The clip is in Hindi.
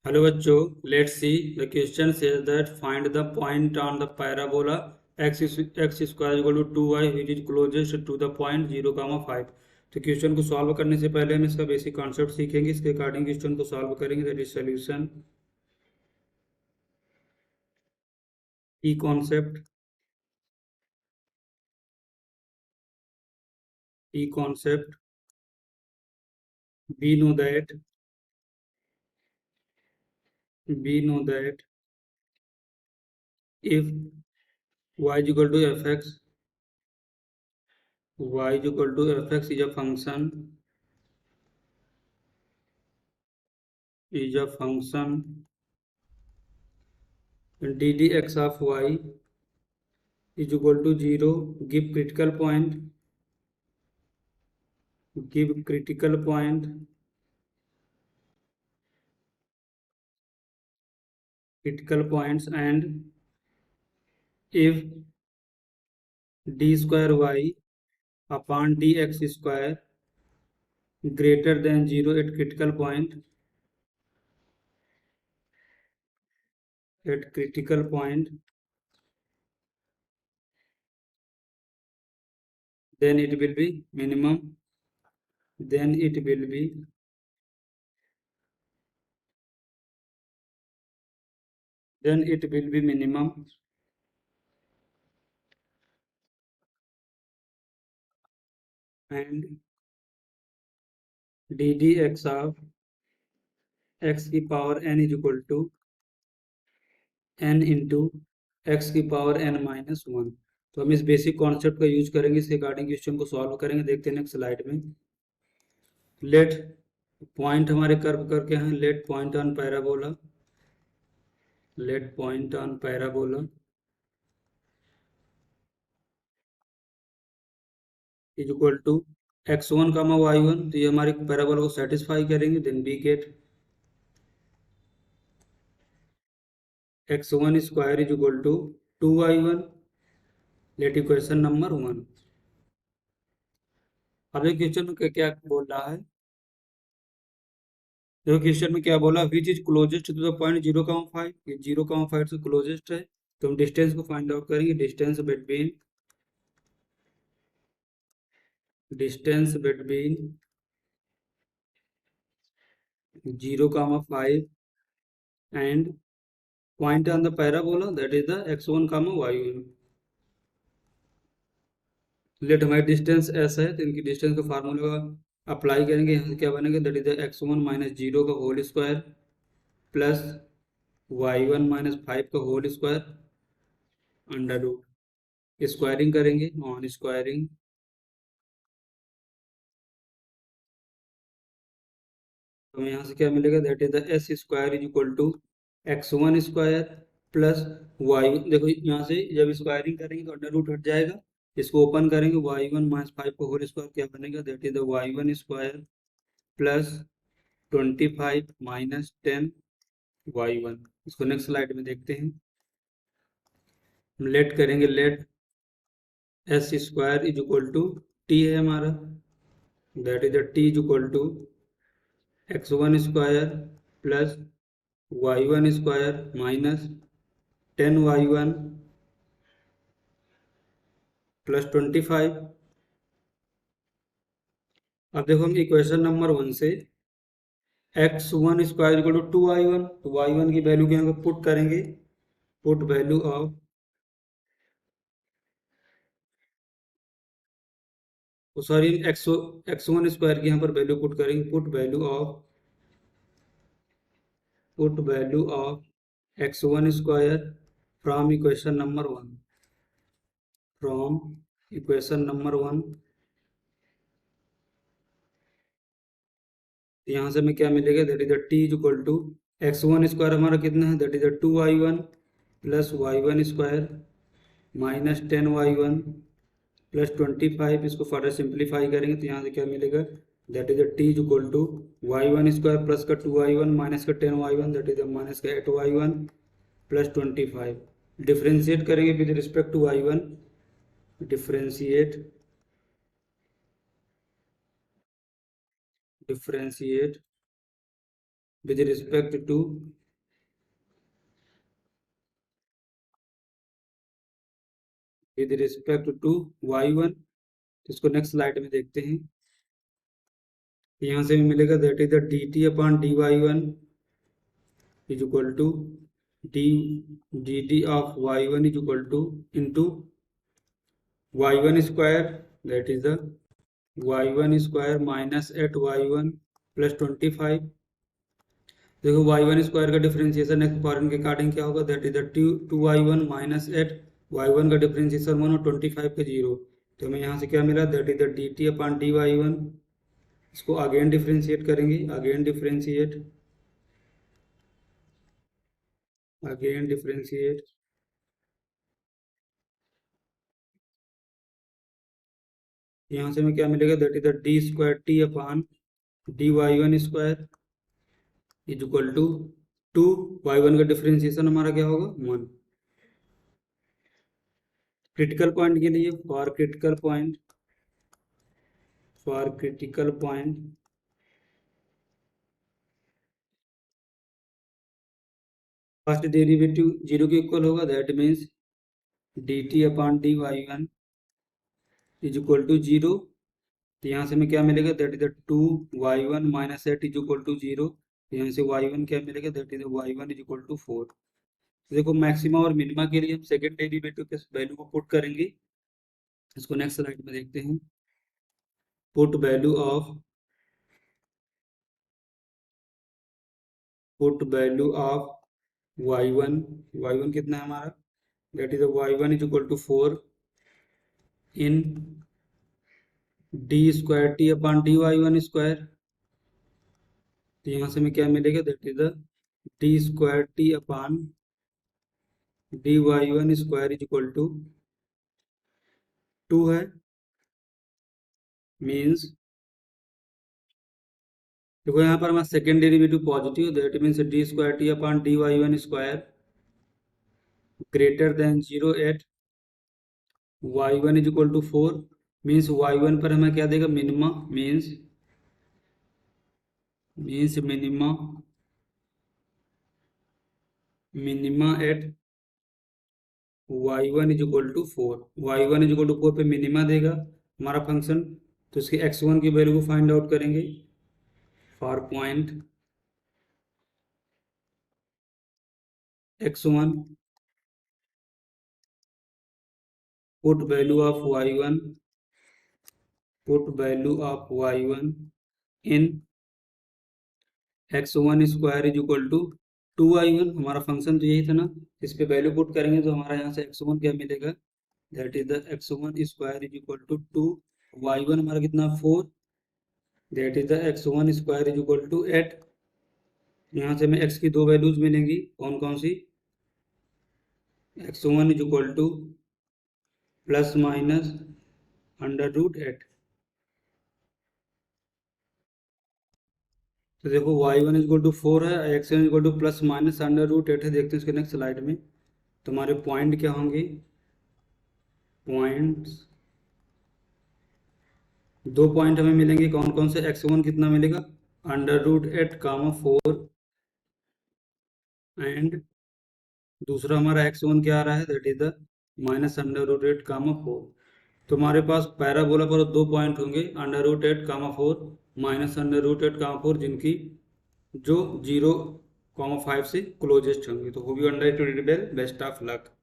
Hello बच्चों, let's see the question says that find the point on the parabola x square is equal to 2y which is closest to the point 0, 5। तो क्वेश्चन को सॉल्व करने से पहले हम इसका बेसिक कॉन्सेप्ट सीखेंगे। इसके अकॉर्डिंग क्वेश्चन को सॉल्व करेंगे। दैट इज सॉल्यूशन की concept we know that if y is equal to fx, is a function ddx of y is equal to 0, give critical points, and if d square y upon dx square greater than 0 at critical point, then it will be minimum. Then it will be minimum. And ddx of x की power n is equal to n into x की पावर n माइनस 1। तो हम इस बेसिक कॉन्सेप्ट का यूज करेंगे। इसके अकॉर्डिंग क्वेश्चन को सॉल्व करेंगे। देखते हैं नेक्स्ट स्लाइड में। लेट पॉइंट हमारे कर्व करके हैं। Let point on parabola is equal to x1 comma y1। तो ये हमारे पैराबोला को सेटिस्फाई करेंगे। Then we get x1 square is equal to 2y1। Let equation number 1। अब ये क्वेश्चन में क्या बोल रहा है? देखो क्वेश्चन में क्या बोला, which is closest to the point 0,5। ये 0,5 से क्लोजेस्ट है। तो हम डिस्टेंस को फाइंड आउट करेंगे। Distance between 0,5 and point on the parabola, that is the x1, y1। Let हमारी डिस्टेंस s है, तो इनकी डिस्टेंस का फार्मूला अप्लाई करेंगे। यहाँ से क्या बनेगा, that is the x1 minus 0 का whole square plus y1 minus 5 का whole square under root. Squaring करेंगे, नॉन स्क्वायरिंग। तो यहाँ से क्या मिलेगा, that is the S square is equal to x1 square plus Y. देखो यहाँ से जब स्क्वायरिंग करेंगे तो अंडर रूट हट जाएगा। इसको ओपन करेंगे, y1 माइनस 5 का होल स्क्वायर क्या बनेगा, that is the y1 square plus 25 minus 10 y1। इसको नेक्स्ट स्लाइड में देखते हैं। हम लेट करेंगे, let S square is equal to T है हमारा, that is the T is equal to x1 square plus y1 square minus 10y1 plus 25। अब देखो हम इक्वेशन नंबर 1 से x1 square equal to 2y1, तो y1 की वैल्यू के यहाँ पर पुट करेंगे। Put value of sorry x1 square की यहाँ पर वैल्यू पुट करेंगे। Put value of x1 square from equation number 1। यहाँ से हमें क्या मिलेगा, that is the T is equal to x1 square हमारा कितना है, that is the 2y1 plus y1 square minus 10y1 plus 25। इसको फर्दर सिंप्लीफाई करेंगे तो यहाँ से क्या मिलेगा, that is the T is equal to y1 square plus का 2y1 माइनस का 10y1, that is the minus का 8y1 प्लस 25। डिफ्रेंशिएट करेंगे with respect to y1। Differentiate with respect to y1। इसको नेक्स्ट स्लाइड में देखते हैं। यहाँ से भी मिलेगा that is the D T upon D Y one is equal to D D of Y one is equal to into Y one square, that is the Y one square minus eight Y one plus 25। देखो वाई वन स्क्वायर का डिफरेंशिएशन नेक्स्ट फॉरन के अकॉर्डिंग क्या होगा, that is the two Y one minus eight Y one का डिफरेंशिएशन 1 और 25 का 0। तो हमें यहाँ से क्या मिला, that is the D T upon D Y one. इसको अगेन डिफरेंशिएट करेंगे, अगेन डिफरेंशिएट यहाँ से हमें क्या मिलेगा, that is the D square T upon D Y one square is equal to 2 Y one का डिफरेंशिएशन हमारा क्या होगा 1। क्रिटिकल पॉइंट के लिए for critical point first derivative 0 के इक्वल होगा, that means D T upon D Y one is equal to 0। तो यहाँ से हमें क्या मिलेगा, that is the 2 Y one minus eight is equal to 0। यहाँ से वाई वन क्या मिलेगा, that is Y one is equal to 4। देखो मैक्सिमा और मिनिमा के लिए हम सेकंड डेरिवेटिव के वैल्यू को पुट करेंगे। इसको नेक्स्ट स्लाइड में देखते हैं। पुट वैल्यू ऑफ y1 कितना है हमारा, that is y1 is equal to 4 in D square T upon D Y one square. तो यहाँ से हमें क्या मिलेगा, that is the D square T upon D Y one square is equal to 2 है। मीन्स देखो यहाँ पर हमारा second derivative positive, that means D square T upon D Y one square greater than 0 at Y one is equal to 4। Means Y one पर हमें क्या देगा, minima, means minima at Y one is equal to 4। Y one is equal to 4 पे मिनिमा देगा हमारा फंक्शन। तो इसके x1 की वैल्यू को फाइंड आउट करेंगे for point x1। Put value of y1 in x1 square is equal to 2y1। हमारा फंक्शन तो यही था ना, इस पे वैल्यू पुट करेंगे तो हमारा यहाँ से x1 क्या मिलेगा, that is the x1 square is equal to 2 y1 हमारा कितना 4, that is the x1 square is equal to 8। यहाँ से हमें x की दो वैल्यूज मिलेंगी, कौन कौन सी, x1 is equal to plus minus under root 8। तो देखो y1 इज इक्वल टू 4 है, x1 is equal to plus minus under root 8 है। देखते हैं इसके नेक्स्ट स्लाइड में तुम्हारे पॉइंट क्या होंगे। पॉइंट्स, दो पॉइंट हमें मिलेंगे, कौन कौन से, x1 कितना मिलेगा अंडर रूट 8 कामा 4 एंड दूसरा हमारा x1 क्या आ रहा है, that is the minus under root 8 comma 4। तो हमारे पास पैराबोला पर दो पॉइंट होंगे, under root 8 comma 4 minus under root 8 comma 4, जिनकी जो 0, 5 से क्लोजेस्ट होंगे। तो hope you understood it well, best of luck.